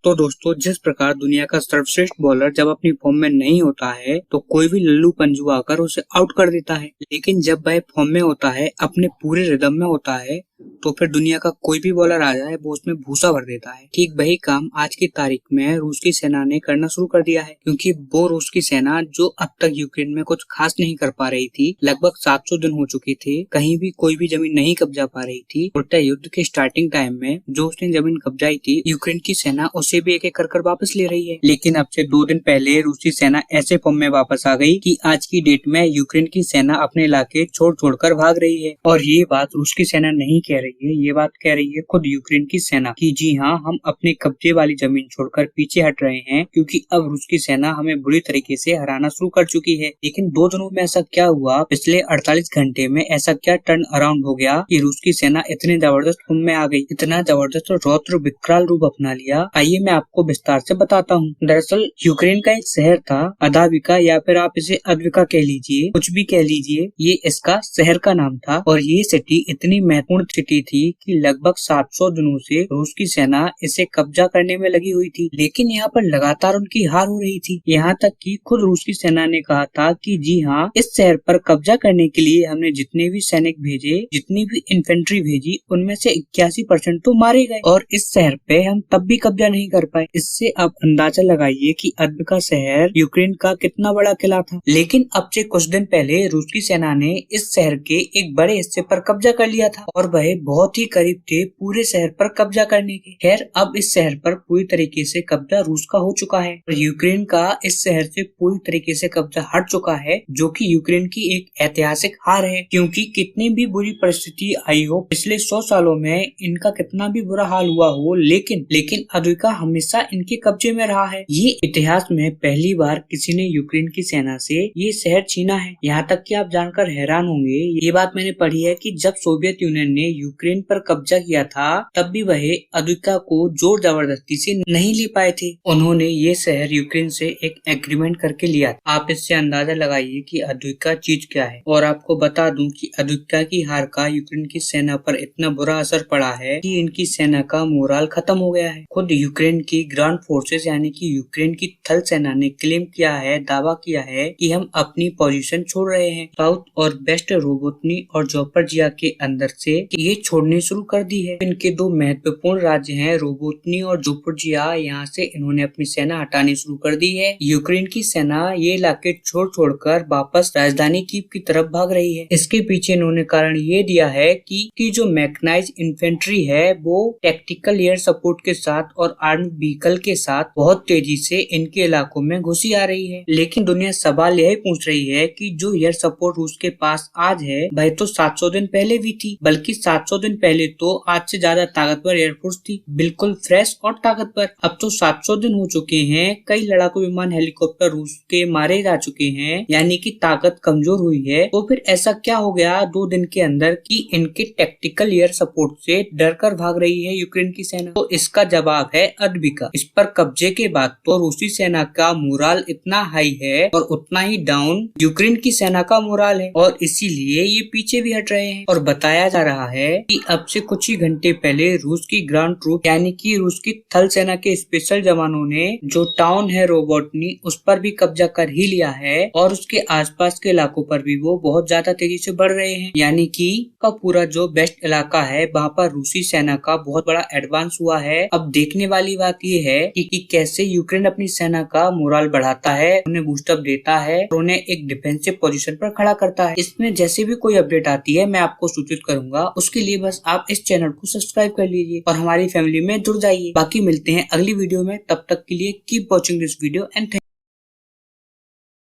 तो दोस्तों, जिस प्रकार दुनिया का सर्वश्रेष्ठ बॉलर जब अपनी फॉर्म में नहीं होता है तो कोई भी लल्लू पंजू आकर उसे आउट कर देता है, लेकिन जब वह फॉर्म में होता है, अपने पूरे रिदम में होता है, तो फिर दुनिया का कोई भी बॉलर आ जाए वो उसमें भूसा भर देता है। ठीक वही काम आज की तारीख में रूस की सेना ने करना शुरू कर दिया है, क्योंकि वो रूस की सेना जो अब तक यूक्रेन में कुछ खास नहीं कर पा रही थी, लगभग 700 दिन हो चुके थे, कहीं भी कोई भी जमीन नहीं कब्जा पा रही थी। उल्टा युद्ध के स्टार्टिंग टाइम में जो उसने जमीन कब्जाई थी, यूक्रेन की सेना उसे भी एक एक कर वापस ले रही है। लेकिन अब से 2 दिन पहले रूसी सेना ऐसे फॉर्म में वापस आ गई कि आज की डेट में यूक्रेन की सेना अपने इलाके छोड़ छोड़कर भाग रही है। और ये बात रूस की सेना नहीं कह रही है, ये बात कह रही है खुद यूक्रेन की सेना कि जी हाँ, हम अपने कब्जे वाली जमीन छोड़कर पीछे हट रहे हैं, क्योंकि अब रूस की सेना हमें बुरी तरीके से हराना शुरू कर चुकी है। लेकिन 2 दिनों में ऐसा क्या हुआ, पिछले 48 घंटे में ऐसा क्या टर्न अराउंड हो गया कि रूस की सेना इतने जबरदस्त फॉर्म में आ गई, इतना जबरदस्त और रौद्र विकराल रूप अपना लिया। आइए मैं आपको विस्तार से बताता हूँ। दरअसल यूक्रेन का एक शहर था अदाविका, या फिर आप इसे अद्विका कह लीजिए, कुछ भी कह लीजिए, ये इसका शहर का नाम था। और ये सिटी इतनी महत्वपूर्ण सिटी थी कि लगभग 700 दिनों से रूस की सेना इसे कब्जा करने में लगी हुई थी, लेकिन यहाँ पर लगातार उनकी हार हो रही थी। यहाँ तक कि खुद रूस की सेना ने कहा था कि जी हाँ, इस शहर पर कब्जा करने के लिए हमने जितने भी सैनिक भेजे, जितनी भी इन्फेंट्री भेजी, उनमें से 81% तो मारे गए, और इस शहर पे हम तब भी कब्जा नहीं कर पाए। इससे आप अंदाजा लगाइए कि अद्विका शहर यूक्रेन का कितना बड़ा किला था। लेकिन अब से कुछ दिन पहले रूस की सेना ने इस शहर के एक बड़े हिस्से पर कब्जा कर लिया था, और वह बहुत ही करीब थे पूरे शहर पर कब्जा करने के। खैर, अब इस शहर पर पूरी तरीके से कब्जा रूस का हो चुका है और यूक्रेन का इस शहर से पूरी तरीके से कब्जा हट चुका है, जो कि यूक्रेन की एक ऐतिहासिक हार है। क्योंकि कितनी भी बुरी परिस्थिति आई हो, पिछले 100 सालों में इनका कितना भी बुरा हाल हुआ हो, लेकिन अद्विका हमेशा इनके कब्जे में रहा है। ये इतिहास में पहली बार किसी ने यूक्रेन की सेना से ये शहर छीना है। यहाँ तक कि आप जानकर हैरान होंगे, ये बात मैंने पढ़ी है कि जब सोवियत यूनियन ने यूक्रेन पर कब्जा किया था, तब भी वह अद्विका को जोर जबरदस्ती से नहीं ले पाए थे। उन्होंने ये शहर यूक्रेन से एक एग्रीमेंट करके लिया था। आप इससे अंदाजा लगाइए कि अद्विका चीज क्या है। और आपको बता दूं कि अद्विका की हार का यूक्रेन की सेना पर इतना बुरा असर पड़ा है कि इनकी सेना का मोराल खत्म हो गया है। खुद यूक्रेन की ग्राउंड फोर्सेस यानी कि यूक्रेन की थल सेना ने क्लेम किया है, दावा किया है कि हम अपनी पोजीशन छोड़ रहे हैं। साउथ और वेस्ट रोबोटनी और जोपर्जिया के अंदर से ये छोड़नी शुरू कर दी है। इनके 2 महत्वपूर्ण राज्य हैं, रोबोटनी और जोपर्जिया, यहाँ से इन्होंने अपनी सेना हटानी शुरू कर दी है। यूक्रेन की सेना ये इलाके छोड़कर वापस राजधानी कीव की तरफ भाग रही है। इसके पीछे इन्होंने कारण ये दिया है कि जो मैकेनाइज्ड इन्फेंट्री है वो टैक्टिकल एयर सपोर्ट के साथ और आर्म्ड व्हीकल के साथ बहुत तेजी से इनके इलाकों में घुसी आ रही है। लेकिन दुनिया सवाल यही पूछ रही है कि जो एयर सपोर्ट रूस के पास आज है, वह तो 700 दिन पहले भी थी, बल्कि 700 दिन पहले तो आज से ज्यादा ताकतवर एयरफोर्स थी, बिल्कुल फ्रेश और ताकतवर। अब तो 700 दिन हो चुके हैं, कई लड़ाकू विमान हेलीकॉप्टर रूस के मारे जा चुके हैं, यानी कि ताकत कमजोर हुई है। तो फिर ऐसा क्या हो गया 2 दिन के अंदर कि इनके टैक्टिकल एयर सपोर्ट से डरकर भाग रही है यूक्रेन की सेना? तो इसका जवाब है अद्विका। इस पर कब्जे के बाद तो रूसी सेना का मोराल इतना हाई है और उतना ही डाउन यूक्रेन की सेना का मोराल है, और इसीलिए ये पीछे भी हट रहे हैं। और बताया जा रहा है कि अब से कुछ ही घंटे पहले रूस की ग्राउंड ट्रूप यानी कि रूस की थल सेना के स्पेशल जवानों ने जो टाउन है रोबोटनी, उस पर भी कब्जा कर ही लिया है, और उसके आसपास के इलाकों पर भी वो बहुत ज्यादा तेजी से बढ़ रहे हैं। यानी कि का पूरा जो बेस्ट इलाका है, वहाँ पर रूसी सेना का बहुत बड़ा एडवांस हुआ है। अब देखने वाली बात ये है कि कैसे यूक्रेन अपनी सेना का मोराल बढ़ाता है, उन्हें बूस्टअप देता है और उन्हें एक डिफेंसिव पोजीशन पर खड़ा करता है। इसमें जैसे भी कोई अपडेट आती है मैं आपको सूचित करूंगा। उसके लिए बस आप इस चैनल को सब्सक्राइब कर लीजिए और हमारी फैमिली में जुड़ जाइए। बाकी मिलते हैं अगली वीडियो में, तब तक के लिए keep watching this video and